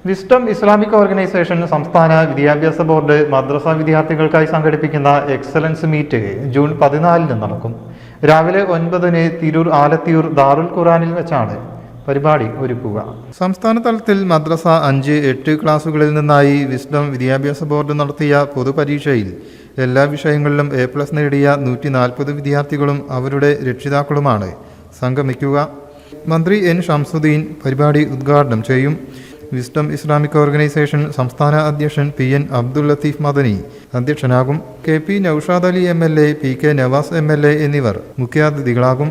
Wisdom Islamic organisation സംസ്ഥാന വിദ്യാഭ്യാസ board മദ്രസ വിദ്യാർത്ഥികൾക്കായി സംഘടിപ്പിക്കുന്ന എക്സലൻസ് മീറ്റ് ജൂൺ 14 നടക്കും. രാവിലെ 9-ന് തിരൂർ ആലത്തിയൂർ ദാറുൽ ഖുർആനിൽ വെച്ചാണ് പരിപാടി ഒരുക്കുക. സംസ്ഥാന തലത്തിൽ മദ്രസ 5-8 ക്ലാസുകളിൽ നിന്നായി വിസ്ഡം വിദ്യാഭ്യാസ ബോർഡ് നടത്തിയ പൊതുപരീക്ഷയിൽ എല്ലാ വിഷയങ്ങളിലും A+ നേടിയ 140 വിദ്യാർത്ഥികളും അവരുടെ രക്ഷിതാക്കളുമാണ് സംഗമിക്കുക. മന്ത്രി N. ഷംസുദ്ദീൻ പരിപാടി ഉദ്ഘാടനം ചെയ്യും. വിസ്ഡം ഇസ്ലാമിക് ഓർഗനൈസേഷൻ സംസ്ഥാന അധ്യക്ഷൻ P.N. Abdul Latheef Madani അധ്യക്ഷനാകും. K.P. Naushad Ali MLA, P.K. Navas MLA എന്നിവർ മുഖ്യാതിഥികളാകും.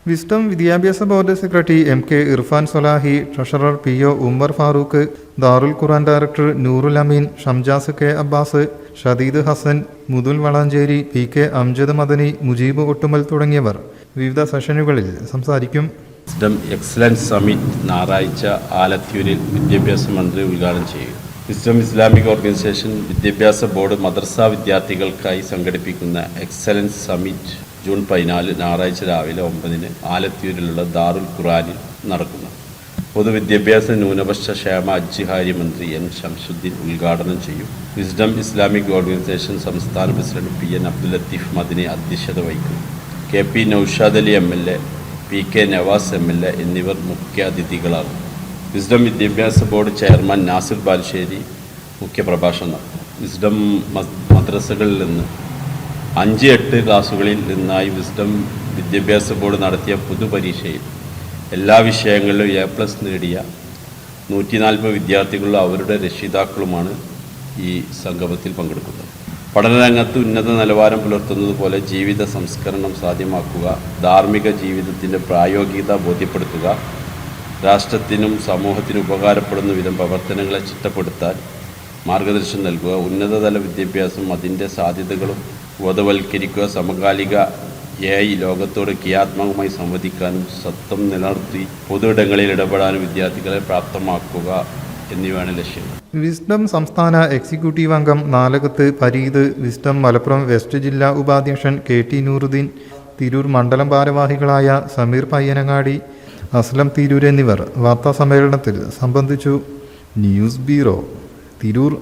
വിസ്ഡം വിദ്യാഭ്യാസ board secretary M.K. Irfan Swalahi, treasurer P.O. Umar Farooq, Darul Quran director Noorul Ameen, Shamjas K. Abbas, Shadeed Hasan, മുതുൽ വളാഞ്ചേരി, P.K. അംജദ് മദനി, മുജീബ് ഒട്ടുമൽ തുടങ്ങിയവർ വിവിധ സെഷനുകളിൽ സംസാരിക്കും. വിസ്ഡം എക്സലൻസ് സമ്മിറ്റ് ഞായറാഴ്ച ആലത്തിയൂരിൽ വിദ്യാഭ്യാസ മന്ത്രി ഉദ്ഘാടനം ചെയ്യും. വിസ്ഡം ഇസ്ലാമിക് ഓർഗനൈസേഷൻ വിദ്യാഭ്യാസ ബോർഡ് മദ്രസ വിദ്യാർത്ഥികൾക്കായി സംഘടിപ്പിക്കുന്ന എക്സലൻസ് സമ്മിറ്റ് ജൂൺ 14 ഞായറാഴ്ച രാവിലെ 9-ന് ആലത്തിയൂരിലുള്ള ദാറുൽ ഖുർആനിൽ നടക്കുന്നു. പൊതുവിദ്യാഭ്യാസ ന്യൂനപക്ഷ ക്ഷേമ അജ്ജിഹാര്യ മന്ത്രി N. ഷംസുദ്ദീൻ ഉദ്ഘാടനം ചെയ്യും. വിസ്ഡം ഇസ്ലാമിക് ഓർഗനൈസേഷൻ സംസ്ഥാന പ്രസിഡന്റ് P.N. അബ്ദുൽ ലത്തീഫ് മദനി അധ്യക്ഷത വഹിക്കും. K.P. Naushad Ali MLA, P.K. Navas MLA എന്നിവർ മുഖ്യാതിഥികളാകും. വിസ്ഡം വിദ്യാഭ്യാസ ബോർഡ് ചെയർമാൻ നാസിർ ബാലുശ്ശേരി മുഖ്യപ്രഭാഷണം നടത്തും. വിസ്ഡം മദ്രസകളിൽ നിന്ന് 5-8 ക്ലാസുകളിൽ നിന്നായി വിസ്ഡം വിദ്യാഭ്യാസ ബോർഡ് നടത്തിയ പൊതുപരീക്ഷയിൽ എല്ലാ വിഷയങ്ങളിലും A+ നേടിയ 140 വിദ്യാർത്ഥികളും അവരുടെ രക്ഷിതാക്കളുമാണ് ഈ സംഗമത്തിൽ പങ്കെടുക്കുന്നത്. പഠനരംഗത്ത് ഉന്നത നിലവാരം പുലർത്തുന്നത് പോലെ ജീവിത സംസ്കരണം സാധ്യമാക്കുക, ധാർമ്മിക ജീവിതത്തിൻ്റെ പ്രായോഗികത ബോധ്യപ്പെടുത്തുക, രാഷ്ട്രത്തിനും സമൂഹത്തിനും ഉപകാരപ്പെടുന്ന വിധം പ്രവർത്തനങ്ങളെ ചിട്ടപ്പെടുത്താൻ മാർഗദർശനം നൽകുക, ഉന്നതതല വിദ്യാഭ്യാസം അതിൻ്റെ സാധ്യതകളും ബോധവൽക്കരിക്കുക, സമകാലിക AI ലോകത്തോട് ക്രിയാത്മകമായി സംവദിക്കാനും സത്വം നിലനിർത്തി പൊതുയിടങ്ങളിൽ ഇടപെടാനും വിദ്യാർത്ഥികളെ പ്രാപ്തമാക്കുക എന്നിവയാണ് ലക്ഷ്യം. വിസ്ഡം സംസ്ഥാന എക്സിക്യൂട്ടീവ് അംഗം നാലകത്ത് ഫരീദ്, വിസ്ഡം മലപ്പുറം വെസ്റ്റ് ജില്ലാ ഉപാധ്യക്ഷൻ KT നൂറുദ്ദീൻ, തിരൂർ മണ്ഡലം ഭാരവാഹികളായ സമീർ പയ്യനങ്ങാടി, അസ്ലം തിരൂർ എന്നിവർ വാർത്താ സമ്മേളനത്തിൽ സംബന്ധിച്ചു. News bureau, Tirur.